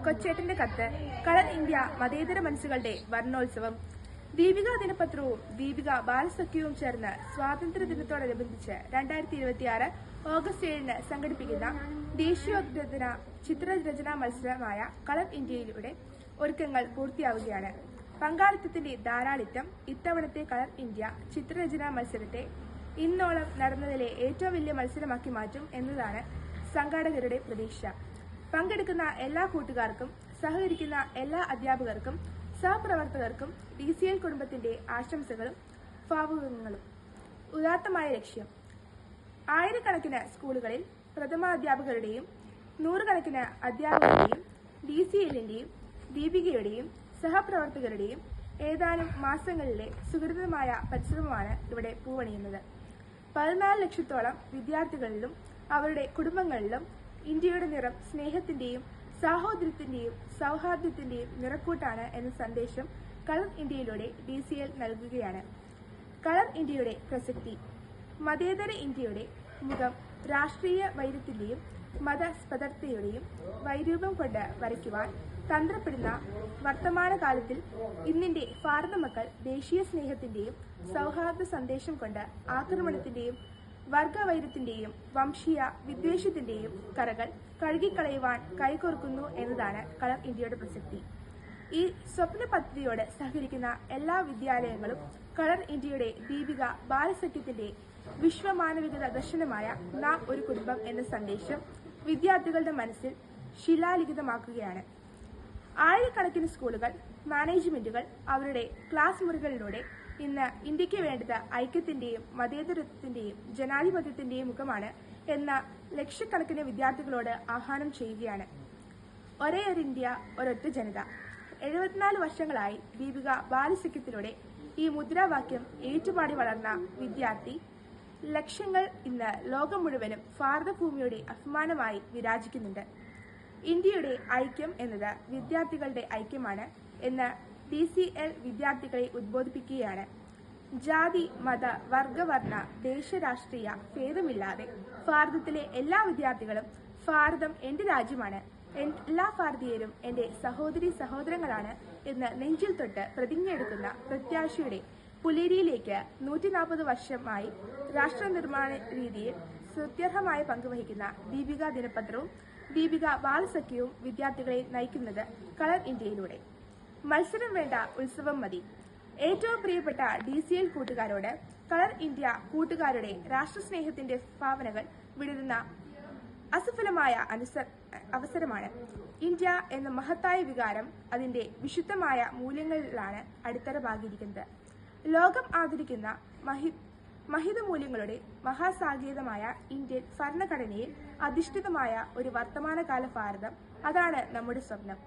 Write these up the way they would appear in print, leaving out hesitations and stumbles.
കൊച്ചേട്ടന്റെ കത്ത്, colour India മതേതര മനസ്സുകളുടെ വർണ്ണോത്സവം. ദീപിക ദിനപത്രവും ദീപിക ബാലസഖ്യവും ചേർന്ന് സ്വാതന്ത്ര്യ ദിനത്തോടനുബന്ധിച്ച് 2026 ഓഗസ്റ്റ് 7 സംഘടിപ്പിക്കുന്ന ദേശീയോദ്ഗ്രഥന ചിത്രരചനാ മത്സരമായ കളർ ഇന്ത്യയിലൂടെ ഒരുക്കങ്ങൾ പൂർത്തിയാവുകയാണ്. പങ്കാളിത്തത്തിന്റെ ധാരാളിത്തം ഇത്തവണത്തെ കളർ ഇന്ത്യ ചിത്രരചനാ മത്സരത്തെ ഇന്നോളം നടന്നതിലെ ഏറ്റവും വലിയ മത്സരമാക്കി മാറ്റും എന്നതാണ് സംഘാടകരുടെ പ്രതീക്ഷ. പങ്കെടുക്കുന്ന എല്ലാ കൂട്ടുകാർക്കും, സഹകരിക്കുന്ന എല്ലാ അധ്യാപകർക്കും, സഹപ്രവർത്തകർക്കും DCL കുടുംബത്തിന്റെ ആശംസകളും ഭാവുകങ്ങളും. ഉദാത്തമായ ലക്ഷ്യം. ആയിരക്കണക്കിന് സ്കൂളുകളിൽ പ്രഥമാധ്യാപകരുടെയും നൂറുകണക്കിന് അധ്യാപകരുടെയും DCLന്റെയും ദീപികയുടെയും സഹപ്രവർത്തകരുടെയും ഏതാനും മാസങ്ങളിലെ സുഹൃതമായ പരിശ്രമമാണ് ഇവിടെ പൂവണിയുന്നത്. 14 ലക്ഷത്തോളം വിദ്യാർത്ഥികളിലും അവരുടെ കുടുംബങ്ങളിലും ഇന്ത്യയുടെ നിറം സ്നേഹത്തിന്റെയും സാഹോദര്യത്തിന്റെയും സൗഹാർദ്ദത്തിന്റെയും നിറക്കൂട്ടാണ് എന്ന സന്ദേശം കളർ ഇന്ത്യയിലൂടെ DCL നൽകുകയാണ്. കളർ ഇന്ത്യയുടെ പ്രസക്തി. മതേതര ഇന്ത്യയുടെ മുഖം രാഷ്ട്രീയ വൈരത്തിന്റെയും മതസ്പർദ്ധയുടെയും വൈരൂപ്യം കൊണ്ട് വരയ്ക്കുവാൻ തന്ത്രപ്പെടുന്ന വർത്തമാനകാലത്തിൽ ഇന്നിന്റെ ഭാരത മക്കൾ ദേശീയ സ്നേഹത്തിന്റെയും സൗഹാർദ്ദ സന്ദേശം കൊണ്ട് ആക്രമണത്തിന്റെയും വർഗവൈരത്തിന്റെയും വംശീയ വിദ്വേഷത്തിന്റെയും കറകൾ കഴുകിക്കളയുവാൻ കൈകോർക്കുന്നു എന്നതാണ് കളർ ഇന്ത്യയുടെ പ്രസക്തി. ഈ സ്വപ്ന പദ്ധതിയോട് സഹകരിക്കുന്ന എല്ലാ വിദ്യാലയങ്ങളും കളർ ഇന്ത്യയുടെ ദീപിക ബാലസഖ്യത്തിന്റെ വിശ്വമാനവികത ദർശനമായ നാം ഒരു കുടുംബം എന്ന സന്ദേശം വിദ്യാർത്ഥികളുടെ മനസ്സിൽ ശിലാലിഖിതമാക്കുകയാണ്. ആയിരക്കണക്കിന് സ്കൂളുകൾ, മാനേജ്മെന്റുകൾ അവരുടെ ക്ലാസ് മുറികളിലൂടെ ഇന്ന് ഇന്ത്യക്ക് വേണ്ടത് ഐക്യത്തിന്റെയും മതേതരത്വത്തിന്റെയും ജനാധിപത്യത്തിന്റെയും മുഖമാണ് എന്ന ലക്ഷക്കണക്കിന് വിദ്യാർത്ഥികളോട് ആഹ്വാനം ചെയ്യുകയാണ്. ഒരേ ഒരു ഇന്ത്യ, ഒരൊറ്റ ജനത. 74 വർഷങ്ങളായി ദീപിക ബാലസഖ്യത്തിലൂടെ ഈ മുദ്രാവാക്യം ഏറ്റുപാടി വളർന്ന വിദ്യാർത്ഥി ലക്ഷ്യങ്ങൾ ഇന്ന് ലോകം മുഴുവനും ഭാരതഭൂമിയുടെ അഭിമാനമായി വിരാജിക്കുന്നുണ്ട്. ഇന്ത്യയുടെ ഐക്യം എന്നത് വിദ്യാർത്ഥികളുടെ ഐക്യമാണ് എന്ന് DCL വിദ്യാർത്ഥികളെ ഉദ്ബോധിപ്പിക്കുകയാണ്. ജാതി, മത, വർഗവർണ്ണ, ദേശരാഷ്ട്രീയ ഭേദമില്ലാതെ ഭാരതത്തിലെ എല്ലാ വിദ്യാർത്ഥികളും ഭാരതം എന്റെ രാജ്യമാണ്, എല്ലാ ഭാരതീയരും എന്റെ സഹോദരി സഹോദരങ്ങളാണ് എന്ന് നെഞ്ചിൽ തൊട്ട് പ്രതിജ്ഞയെടുക്കുന്ന പ്രത്യാശയുടെ പുലരിയിലേക്ക് 140 വർഷമായി രാഷ്ട്ര നിർമ്മാണ രീതിയിൽ സ്തുത്യർഹമായ പങ്കുവഹിക്കുന്ന ദീപിക ദിനപത്രവും ദീപിക ബാലസഖ്യവും വിദ്യാർത്ഥികളെ നയിക്കുന്നത് കളർ ഇന്ത്യയിലൂടെ. മത്സരം വേണ്ട, ഉത്സവം മതി. ഏറ്റവും പ്രിയപ്പെട്ട DCL കൂട്ടുകാരോട് കളർ ഇന്ത്യ കൂട്ടുകാരുടെ രാഷ്ട്രസ്നേഹത്തിന്റെ ഭാവനകൾ വിടരുന്ന അസഫലമായ അവസരമാണ്. ഇന്ത്യ എന്ന മഹത്തായ വികാരം അതിന്റെ വിശുദ്ധമായ മൂല്യങ്ങളിലാണ് അടിത്തറ പാകിയിരിക്കുന്നത്. ലോകം ആദരിക്കുന്ന മഹിത മൂല്യങ്ങളുടെ മഹാസാഗീതമായ ഇന്ത്യൻ ഭരണഘടനയിൽ അധിഷ്ഠിതമായ ഒരു വർത്തമാനകാല ഭാരതം, അതാണ് നമ്മുടെ സ്വപ്നം.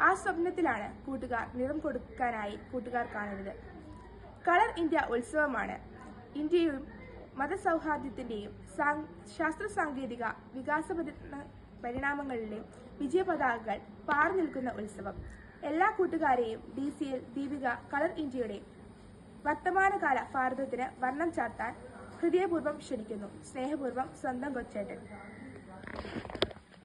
ആ സ്വപ്നത്തിലാണ് കൂട്ടുകാർ നിറം കൊടുക്കാനായി കൂട്ടുകാർ കാണുന്നത്. കളർ ഇന്ത്യ ഉത്സവമാണ്. ഇന്ത്യയും മതസൗഹാർദ്ദത്തിന്റെയും ശാസ്ത്ര സാങ്കേതിക വികാസ പരിണാമങ്ങളിലെയും വിജയപതാകകൾ പാറി നിൽക്കുന്ന ഉത്സവം. എല്ലാ കൂട്ടുകാരെയും DCL ദീപിക കളർ ഇന്ത്യയുടെ വർത്തമാനകാല ഭാരതത്തിന് വർണ്ണം ചാർത്താൻ ഹൃദയപൂർവ്വം ക്ഷണിക്കുന്നു. സ്നേഹപൂർവ്വം, സ്വന്തം കൊച്ചേട്ടൻ.